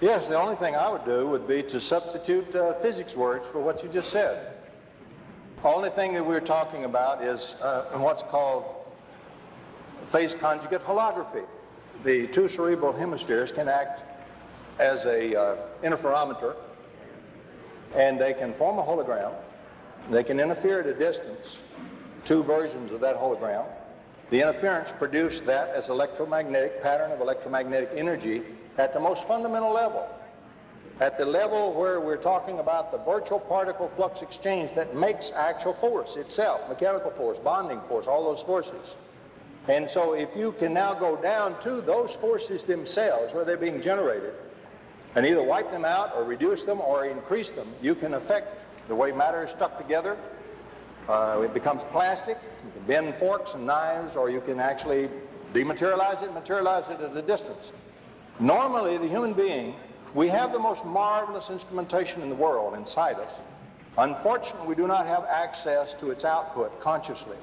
Yes, the only thing I would do would be to substitute physics words for what you just said. The only thing that we're talking about is what's called phase conjugate holography. The two cerebral hemispheres can act as a interferometer, and they can form a hologram. They can interfere at a distance, two versions of that hologram. The interference produced that as electromagnetic pattern of electromagnetic energy at the most fundamental level, at the level where we're talking about the virtual particle flux exchange that makes actual force itself, mechanical force, bonding force, all those forces. And so if you can now go down to those forces themselves where they're being generated and either wipe them out or reduce them or increase them, you can affect the way matter is stuck together. It becomes plastic. You can bend forks and knives, or you can actually dematerialize it, materialize it at a distance. Normally, the human being, we have the most marvelous instrumentation in the world inside us. Unfortunately, we do not have access to its output consciously.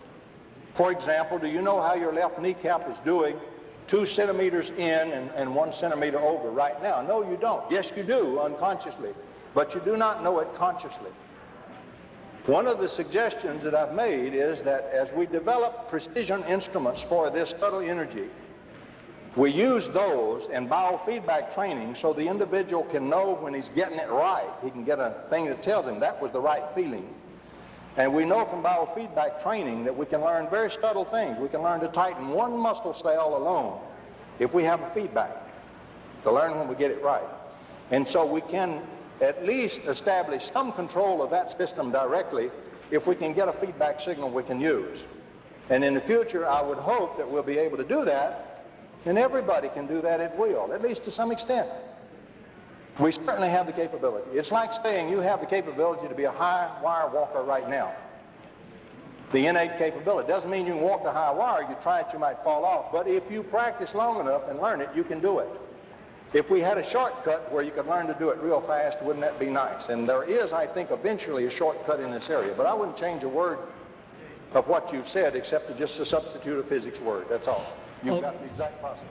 For example, do you know how your left kneecap is doing 2 centimeters in and 1 centimeter over right now? No, you don't. Yes, you do unconsciously, but you do not know it consciously. One of the suggestions that I've made is that as we develop precision instruments for this subtle energy, we use those in biofeedback training so the individual can know when he's getting it right. He can get a thing that tells him that was the right feeling. And we know from biofeedback training that we can learn very subtle things. We can learn to tighten one muscle cell alone if we have a feedback, to learn when we get it right. And so we can at least establish some control of that system directly if we can get a feedback signal we can use. And in the future, I would hope that we'll be able to do that, and everybody can do that at will, at least to some extent. We certainly have the capability. It's like saying you have the capability to be a high wire walker right now. The innate capability. Doesn't mean you can walk the high wire. You try it, you might fall off. But if you practice long enough and learn it, you can do it. If we had a shortcut where you could learn to do it real fast, wouldn't that be nice? And there is, I think, eventually a shortcut in this area. But I wouldn't change a word of what you've said except to just substitute a physics word. That's all. You've got the exact process.